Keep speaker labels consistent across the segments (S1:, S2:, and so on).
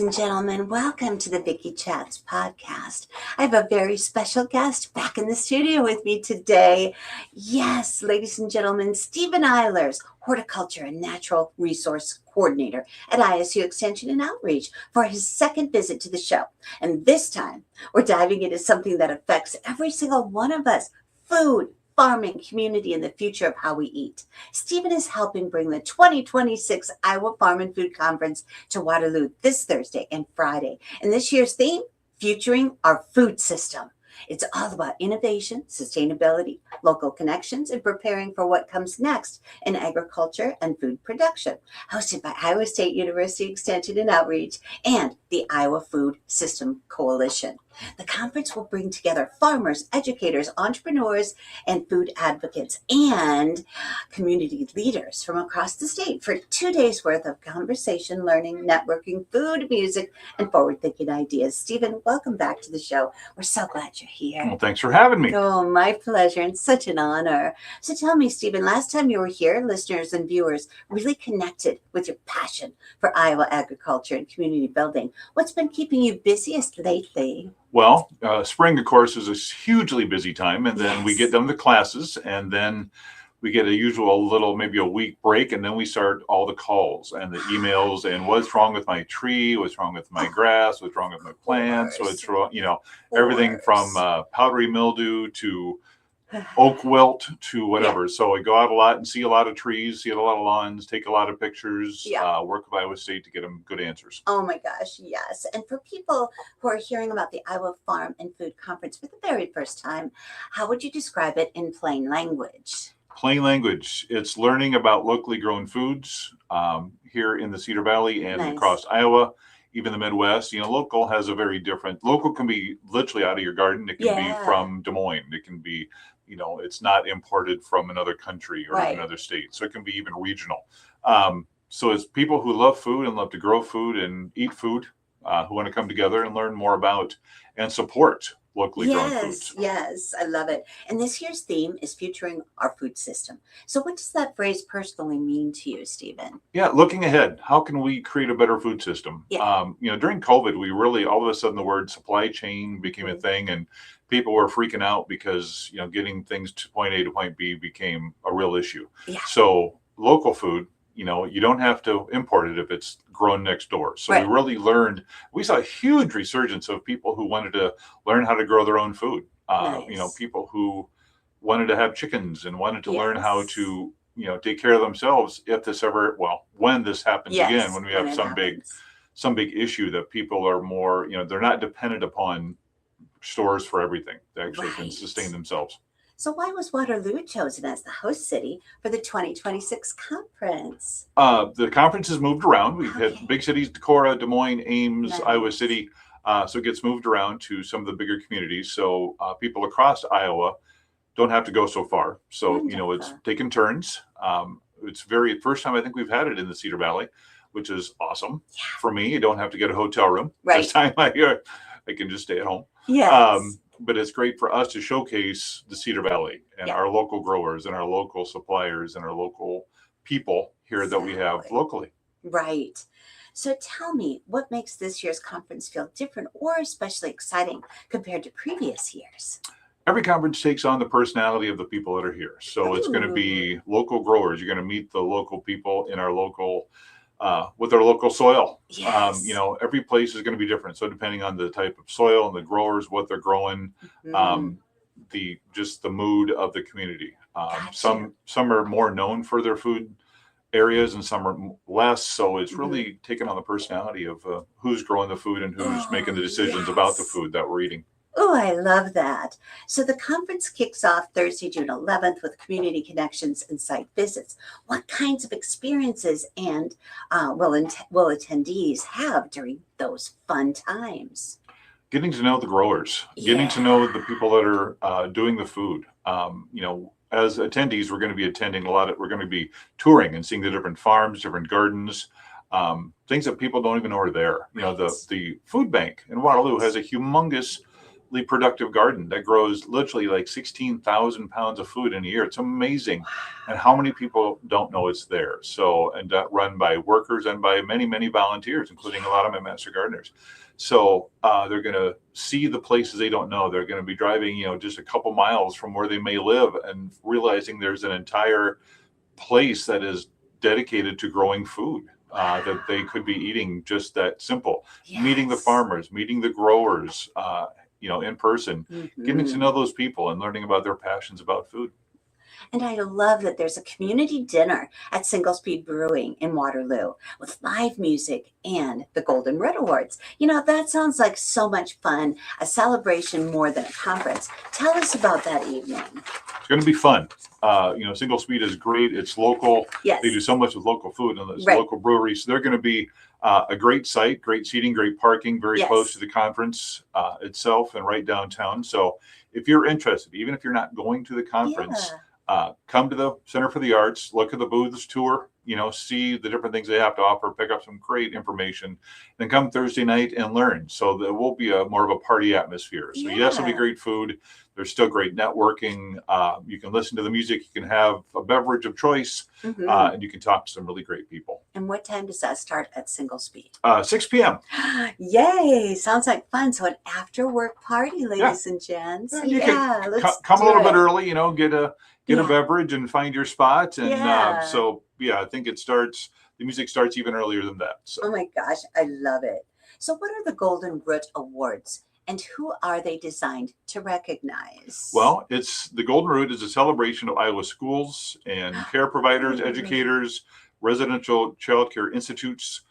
S1: And gentlemen, welcome to the Vicki Chats podcast. I have a very special guest back in the studio with me today. Yes, ladies and gentlemen, Steven Eilers, Horticulture and Natural Resource Coordinator at ISU Extension and Outreach, for his second visit to the show. And this time, we're diving into something that affects every single one of us: food, farming, community, and the future of how we eat. Steven is helping bring the 2026 Iowa Farm and Food Conference to Waterloo this Thursday and Friday. And this year's theme, Futuring Our Food System. It's all about innovation, sustainability, local connections, and preparing for what comes next in agriculture and food production. Hosted by Iowa State University Extension and Outreach and the Iowa Food System Coalition. The conference will bring together farmers, educators, entrepreneurs, and food advocates and community leaders from across the state for 2 days worth of conversation, learning, networking, food, music, and forward-thinking ideas. Steven, welcome back to the show. We're so glad you're here.
S2: Well, thanks for having me.
S1: Oh, my pleasure, and such an honor. So tell me, Steven, last time you were here, listeners and viewers really connected with your passion for Iowa agriculture and community building. What's been keeping you busiest lately?
S2: Well, spring, of course, is a hugely busy time, and then we get done with classes, and then we get a usual little, maybe a week break, and then we start all the calls and the emails and what's wrong with my tree, what's wrong with my grass, what's wrong with my plants, what's wrong, everything from powdery mildew to oak wilt to whatever. So I go out a lot and see a lot of trees, see a lot of lawns, take a lot of pictures, work with Iowa State to get them good answers.
S1: Oh my gosh, yes. And for people who are hearing about the Iowa Farm and Food Conference for the very first time, how would you describe it in plain language?
S2: Plain language. It's learning about locally grown foods here in the Cedar Valley and across Iowa, even the Midwest. Local has a very different, local can be literally out of your garden. It can be from Des Moines. It can be, it's not imported from another country or another state. So it can be even regional. So it's people who love food and love to grow food and eat food who want to come together and learn more about and support locally grown foods.
S1: Yes, I love it. And this year's theme is Futuring Our Food System. So what does that phrase personally mean to you, Steven?
S2: Yeah, looking ahead, how can we create a better food system? During COVID, we really, all of a sudden, the word supply chain became a thing, and people were freaking out because, getting things to point A to point B became a real issue. So local food, you don't have to import it if it's grown next door. So we really learned, we saw a huge resurgence of people who wanted to learn how to grow their own food. People who wanted to have chickens and wanted to learn how to, take care of themselves if this ever, when this happens again, when we have some big issue that people are more, they're not dependent upon stores for everything. They actually can sustain themselves.
S1: So why was Waterloo chosen as the host city for the 2026 conference?
S2: The conference has moved around. We've had big cities, Decorah, Des Moines, Ames, Iowa City. So it gets moved around to some of the bigger communities. So people across Iowa don't have to go so far. So, it's taken turns. It's first time I think we've had it in the Cedar Valley, which is awesome for me. You don't have to get a hotel room. This time I can just stay at home. But it's great for us to showcase the Cedar Valley and our local growers and our local suppliers and our local people here that we have locally.
S1: Right. So tell me, what makes this year's conference feel different or especially exciting compared to previous years?
S2: Every conference takes on the personality of the people that are here. So it's going to be local growers. You're going to meet the local people in our local with our local soil. Every place is going to be different. So depending on the type of soil and the growers, what they're growing, the mood of the community. Some are more known for their food areas and some are less. So it's really taken on the personality of who's growing the food and who's making the decisions about the food that we're eating.
S1: Oh, I love that. So the conference kicks off Thursday, June 11th with community connections and site visits. What kinds of experiences and will attendees have during those fun times?
S2: Getting to know the growers, getting to know the people that are doing the food. As attendees, we're going to be attending we're going to be touring and seeing the different farms, different gardens, things that people don't even know are there. The food bank in Waterloo has a humongous productive garden that grows literally like 16,000 pounds of food in a year. It's amazing.
S1: Wow.
S2: And how many people don't know it's there? So, and run by workers and by many, many volunteers, including a lot of my master gardeners. So they're going to see the places they don't know. They're going to be driving, just a couple miles from where they may live and realizing there's an entire place that is dedicated to growing food. That they could be eating, just that simple.
S1: Yes.
S2: Meeting the farmers, meeting the growers, in person, getting to know those people and learning about their passions about food.
S1: And I love that there's a community dinner at Single Speed Brewing in Waterloo with live music and the Golden Root Awards. That sounds like so much fun, a celebration more than a conference. Tell us about that evening.
S2: It's going to be fun. Single Speed is great. It's local.
S1: Yes.
S2: They do so much with local food and it's
S1: Right.
S2: local breweries. So they're going to be a great site, great seating, great parking, very
S1: Yes.
S2: close to the conference itself and right downtown. So if you're interested, even if you're not going to the conference, come to the Center for the Arts, look at the booths, tour, see the different things they have to offer, pick up some great information, then come Thursday night and learn. So there will be more of a party atmosphere. So yes, it'll be great food. There's still great networking. You can listen to the music. You can have a beverage of choice, and you can talk to some really great people.
S1: And what time does that start at Single Speed?
S2: 6 p.m.
S1: Yay! Sounds like fun. So an after-work party, ladies and gents.
S2: You can
S1: let's
S2: come a
S1: do
S2: little bit
S1: it.
S2: early. Get a beverage and find your spot. And I think the music starts even earlier than that. So.
S1: Oh my gosh, I love it. So what are the Golden Root Awards and who are they designed to recognize?
S2: Well, the Golden Root is a celebration of Iowa schools and care providers, educators, residential child care institutes,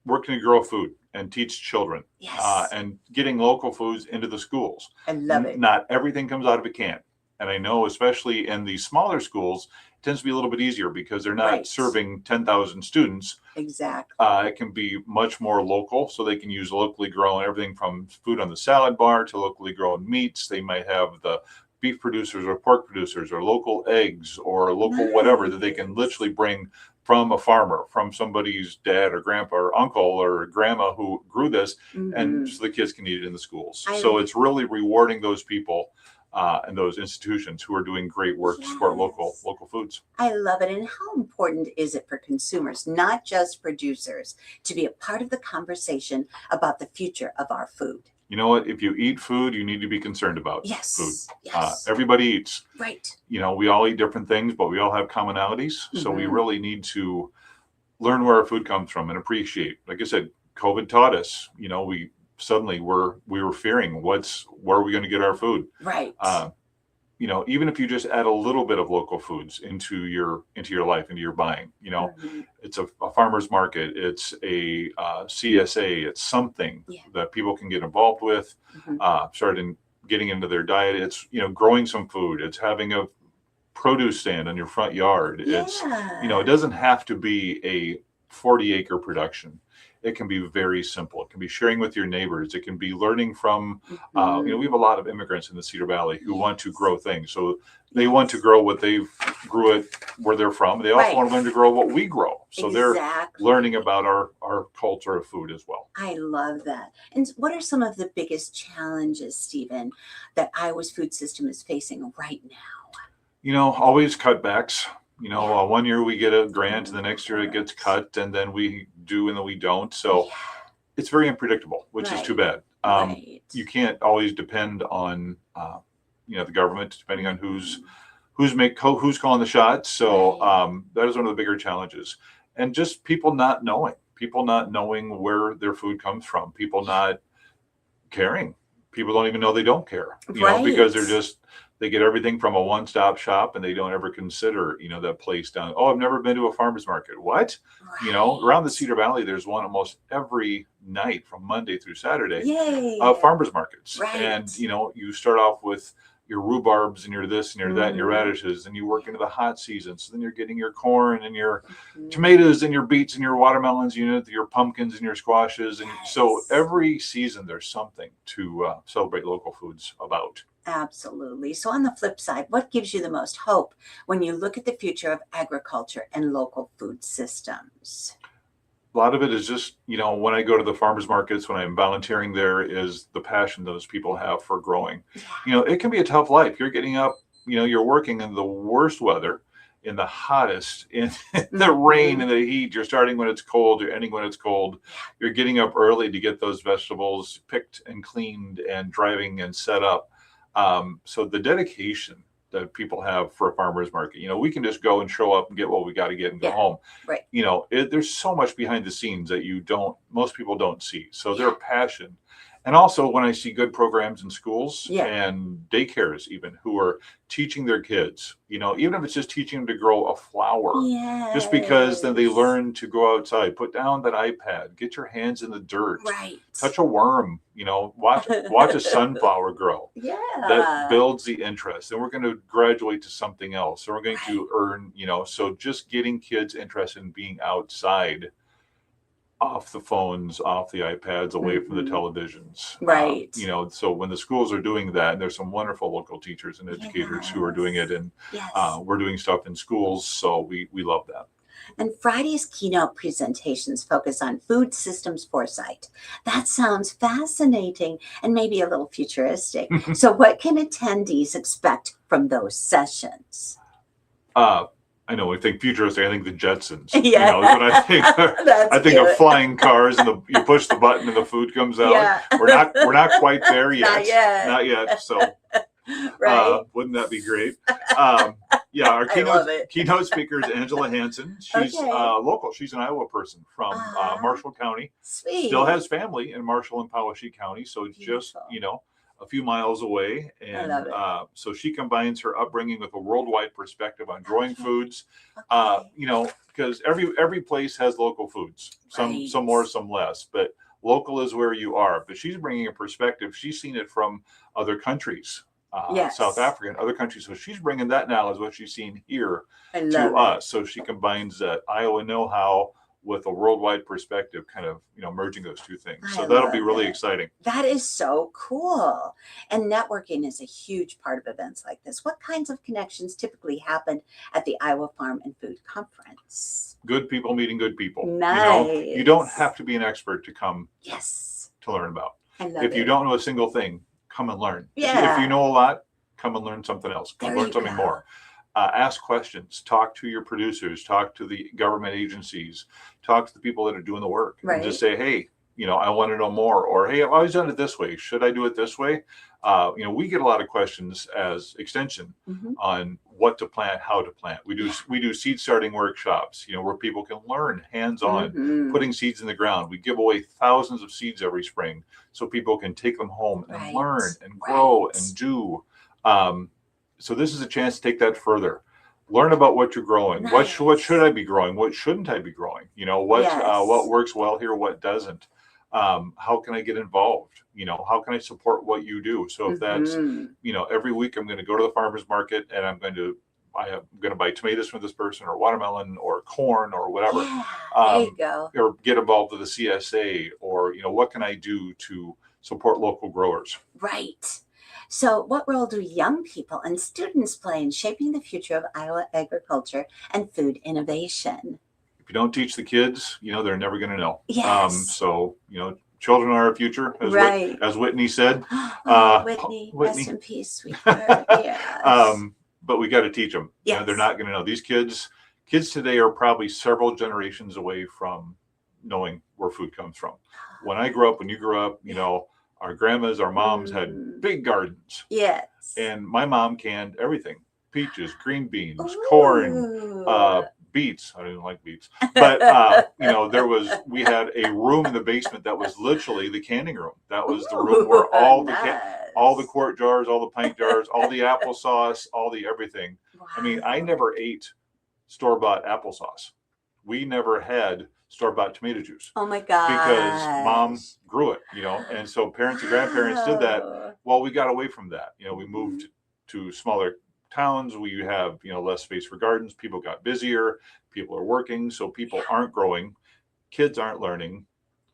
S2: working to grow food and teach children.
S1: Yes.
S2: And getting local foods into the schools.
S1: I love it.
S2: Not everything comes out of a can. And I know, especially in the smaller schools, it tends to be a little bit easier because they're not serving 10,000 students.
S1: Exactly.
S2: It can be much more local, so they can use locally grown everything from food on the salad bar to locally grown meats. They might have the beef producers or pork producers or local eggs or local whatever that they can literally bring from a farmer, from somebody's dad or grandpa or uncle or grandma who grew this, and so the kids can eat it in the schools. So it's really rewarding those people and those institutions who are doing great work to support local foods.
S1: I love it. And how important is it for consumers, not just producers, to be a part of the conversation about the future of our food?
S2: You know what? If you eat food, you need to be concerned about food.
S1: Yes.
S2: Everybody eats.
S1: Right.
S2: We all eat different things, but we all have commonalities. So we really need to learn where our food comes from and appreciate. Like I said, COVID taught us, we suddenly we were fearing where are we going to get our food?
S1: Right.
S2: Even if you just add a little bit of local foods into your life, into your buying, it's a farmer's market, it's a CSA, it's something that people can get involved with, starting getting into their diet. It's, growing some food. It's having a produce stand on your front yard. It's, it doesn't have to be a 40-acre production. It can be very simple. It can be sharing with your neighbors. It can be learning from, we have a lot of immigrants in the Cedar Valley who want to grow things. So they want to grow what they've grew it where they're from. They also want to learn to grow what we grow. So they're learning about our culture of food as well.
S1: I love that. And what are some of the biggest challenges, Steven, that Iowa's food system is facing right now?
S2: Always cutbacks. 1 year we get a grant and the next year it gets cut and then we do and then we don't. So it's very unpredictable, which is too bad. You can't always depend on, the government, depending on who's calling the shots. So that is one of the bigger challenges. And just people not knowing where their food comes from, people not caring. People don't even know they don't care, because they get everything from a one-stop shop and they don't ever consider, that place down. Oh, I've never been to a farmer's market. What? Around the Cedar Valley, there's one almost every night from Monday through Saturday of farmer's markets. And, you start off with your rhubarbs and your this and your that and your radishes, and you work into the hot season. So then you're getting your corn and your tomatoes and your beets and your watermelons, your pumpkins and your squashes. And so every season there's something to celebrate local foods about.
S1: Absolutely. So on the flip side, what gives you the most hope when you look at the future of agriculture and local food systems?
S2: A lot of it is just, when I go to the farmers markets, when I'm volunteering there, is the passion those people have for growing. It can be a tough life. You're getting up, you're working in the worst weather, in the hottest, in the rain and the heat. You're starting when it's cold, you're ending when it's cold. You're getting up early to get those vegetables picked and cleaned and driving and set up. So the dedication that people have for a farmer's market, we can just go and show up and get what we got to get and go home.
S1: Right.
S2: There's so much behind the scenes that most people don't see. So their passion. And also when I see good programs in schools and daycares even who are teaching their kids, even if it's just teaching them to grow a flower, just because then they learn to go outside, put down that iPad, get your hands in the dirt, touch a worm, watch a sunflower grow. That builds the interest. And we're going to graduate to something else. And we're going to earn, so just getting kids interested in being outside, off the phones, off the iPads, away from the televisions. So when the schools are doing that, and there's some wonderful local teachers and educators who are doing it, and we're doing stuff in schools. So we love that.
S1: And Friday's keynote presentations focus on food systems foresight. That sounds fascinating and maybe a little futuristic. So what can attendees expect from those sessions?
S2: I know. I think futuristic. I think the Jetsons. Is what I think. I think of flying cars, and you push the button, and the food comes out. We're not quite there yet. Not yet. So, wouldn't that be great? Our keynote speaker is Angela Hansen. She's local. She's an Iowa person from Marshall County.
S1: Sweet.
S2: Still has family in Marshall and Poweshiek County, so it's just a few miles away. And so she combines her upbringing with a worldwide perspective on growing foods, because every place has local foods, some more, some less, but local is where you are. But she's bringing a perspective. She's seen it from other countries, South Africa and other countries. So she's bringing that knowledge, what she's seen here, to us. So she combines that Iowa know-how with a worldwide perspective, kind of, merging those two things. So that'll be really exciting.
S1: That is so cool. And networking is a huge part of events like this. What kinds of connections typically happen at the Iowa Farm and Food Conference?
S2: Good people meeting good people.
S1: Nice.
S2: You don't have to be an expert to come to learn about.
S1: If
S2: you don't know a single thing, come and learn.
S1: Yeah.
S2: If you know a lot, come and learn something else. Come learn something more. Ask questions, talk to your producers, talk to the government agencies, talk to the people that are doing the work, and just say, hey, I want to know more, or hey, I've always done it this way. Should I do it this way? We get a lot of questions as Extension on what to plant, how to plant. We do seed starting workshops, where people can learn hands-on putting seeds in the ground. We give away thousands of seeds every spring so people can take them home and learn and grow and do. So this is a chance to take that further. Learn about what you're growing. What should I be growing? What shouldn't I be growing? What works well here, what doesn't? How can I get involved? How can I support what you do? So if that's, every week I'm going to go to the farmer's market and I'm going to buy tomatoes from this person, or watermelon, or corn, or whatever.
S1: There you go.
S2: Or get involved with the CSA, or, what can I do to support local growers?
S1: Right. So what role do young people and students play in shaping the future of Iowa agriculture and food innovation?
S2: If you don't teach the kids, they're never going to know.
S1: Yes.
S2: Children are our future, as Whitney said.
S1: Whitney, rest in peace, sweetheart. Yes.
S2: But we got to teach them. They're not going to know. These kids today are probably several generations away from knowing where food comes from. When I grew up, when you grew up, our grandmas, our moms had big gardens.
S1: Yes.
S2: And my mom canned everything: peaches, green beans, corn, beets. I didn't like beets. But, we had a room in the basement that was literally the canning room. That was the room where all the quart jars, all the pint jars, all the applesauce, all the everything. Wow. I mean, I never ate store-bought applesauce. We never had store-bought tomato juice.
S1: Oh my God.
S2: Because mom grew it, and so parents and grandparents did that. Well, we got away from that. We moved to smaller towns. We have, less space for gardens. People got busier. People are working. So people aren't growing. Kids aren't learning.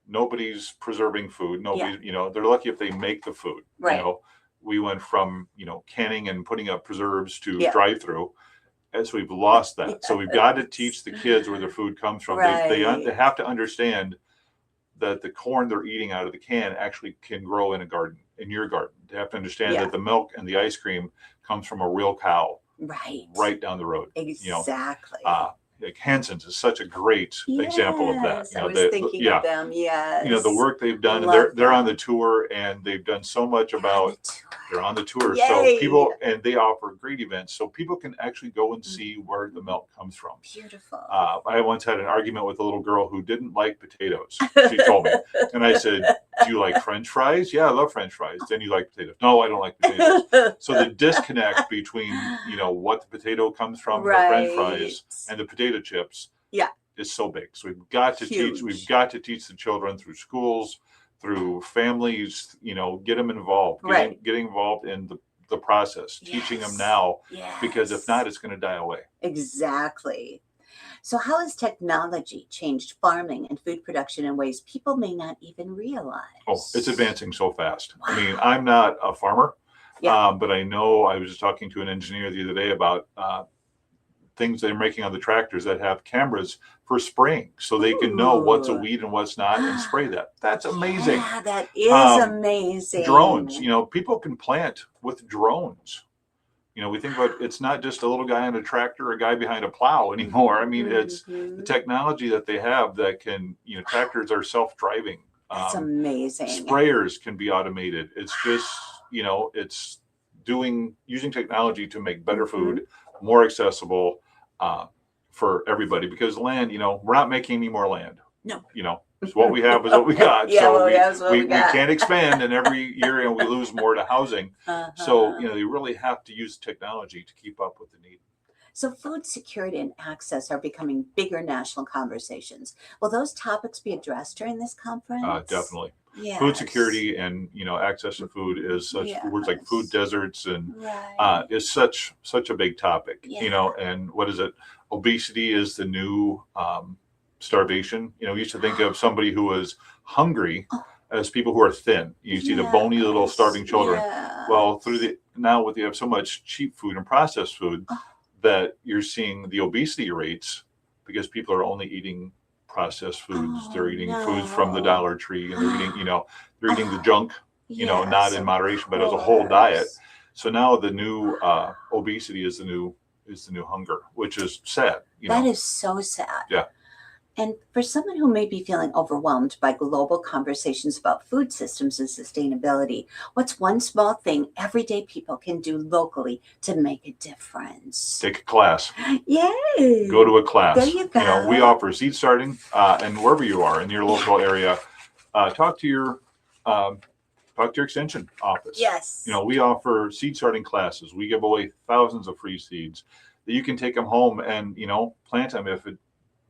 S2: Nobody's preserving food. Nobody, they're lucky if they make the food.
S1: Right.
S2: We went from, canning and putting up preserves to drive-through. And so we've lost that. So we've got to teach the kids where their food comes from. They have to understand that the corn they're eating out of the can actually can grow in a garden, in your garden. They have to understand that the milk and the ice cream comes from a real cow right down the road.
S1: Exactly.
S2: Like Hanson's is such a great example of that.
S1: I was thinking of them. Yes.
S2: The work they've done, and they're on the tour, and they've done so much about. They're on the tour, so people, and they offer great events, so people can actually go and see where the milk comes from.
S1: Beautiful.
S2: I once had an argument with a little girl who didn't like potatoes. She told me, and I said, "Do you like French fries?" "Yeah, I love French fries." "Then you like potatoes?" "No, I don't like potatoes." So the disconnect between what the potato comes from, the French fries, and the potato chips, is so big. So we've got to teach. We've got to teach the children through schools, through families, get them involved, getting involved in the process, teaching them now, because if not, it's going to die away.
S1: Exactly. So how has technology changed farming and food production in ways people may not even realize?
S2: Oh, it's advancing so fast. Wow. I mean, I'm not a farmer, but I know I was just talking to an engineer the other day about things they're making on the tractors that have cameras for spraying, so they can know what's a weed and what's not and spray that. That's amazing.
S1: Yeah, that is amazing.
S2: Drones, people can plant with drones. We think about, it's not just a little guy on a tractor, a guy behind a plow anymore. I mean, it's the technology that they have that can, tractors are self-driving.
S1: That's amazing.
S2: Sprayers can be automated. It's just, it's using technology to make better food, more accessible, for everybody, because land, we're not making any more land.
S1: No.
S2: So what we have is what we got. So we
S1: got.
S2: can't expand, and every year we lose more to housing. So they really have to use technology to keep up with the need.
S1: So food security and access are becoming bigger national conversations. Will those topics be addressed during this conference?
S2: Definitely. Yes. Food security and access to food is such words like food deserts and is such a big topic. And what is it? Obesity is the new starvation. We used to think of somebody who was hungry as people who are thin. You see the bony little starving children. Well, now you have so much cheap food and processed food that you're seeing the obesity rates, because people are only eating processed foods. They're eating foods from the Dollar Tree, and they're eating the junk, not in moderation, but as a whole diet. So now the new obesity is the new hunger, which is sad.
S1: That is so sad.
S2: Yeah.
S1: And for someone who may be feeling overwhelmed by global conversations about food systems and sustainability, what's one small thing everyday people can do locally to make a difference?
S2: Take a class.
S1: Yay!
S2: Go to a class.
S1: There you go.
S2: We offer seed starting, and wherever you are in your local area, talk to your extension office.
S1: Yes.
S2: We offer seed starting classes. We give away thousands of free seeds that you can take them home and plant them. If it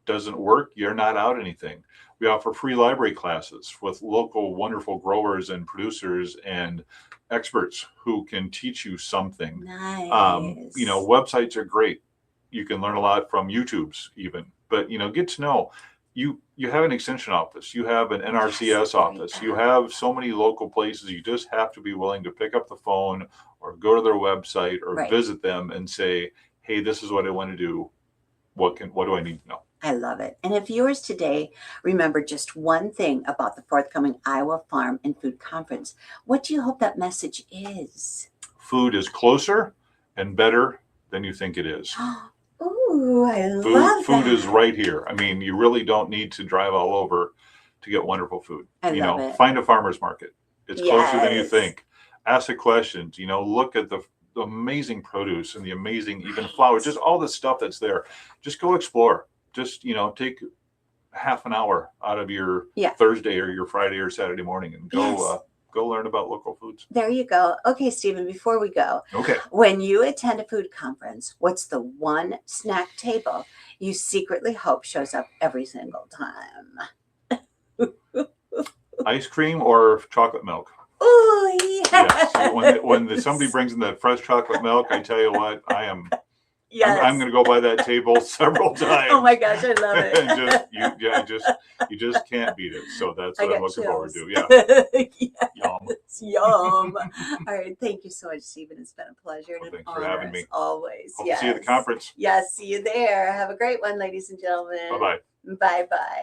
S2: doesn't work, you're not out anything. We offer free library classes with local wonderful growers and producers and experts who can teach you something.
S1: Nice.
S2: Websites are great. You can learn a lot from YouTube's even, but get to know. You have an extension office, you have an NRCS office, you have so many local places. You just have to be willing to pick up the phone or go to their website or visit them and say, hey, this is what I want to do. What do I need to know?
S1: I love it. And if viewers today remember just one thing about the forthcoming Iowa Farm and Food Conference, what do you hope that message is?
S2: Food is closer and better than you think it is.
S1: Ooh, I love that.
S2: Food is right here. I mean, you really don't need to drive all over to get wonderful food.
S1: I love it.
S2: Find a farmer's market. It's closer than you think. Ask the questions. Look at the amazing produce and the amazing even flowers, just all the stuff that's there. Just go explore. Just take half an hour out of your Thursday or your Friday or Saturday morning and go learn about local foods.
S1: There you go. Okay, Steven, before we go, when you attend a food conference, what's the one snack table you secretly hope shows up every single time?
S2: Ice cream or chocolate milk?
S1: Oh, yes.
S2: When somebody brings in that fresh chocolate milk, I tell you what, I'm going to go by that table several times.
S1: Oh my gosh, I love it.
S2: And you just can't beat it. So that's what I'm looking forward to. Yeah.
S1: Yes.
S2: Yum.
S1: Yum. Yum. All right. Thank you so much, Stephen. It's been a pleasure and an
S2: Thanks for
S1: honor
S2: having me.
S1: as always.
S2: Hope to see you at the conference.
S1: Yes. See you there. Have a great one, ladies and gentlemen.
S2: Bye-bye.
S1: Bye-bye.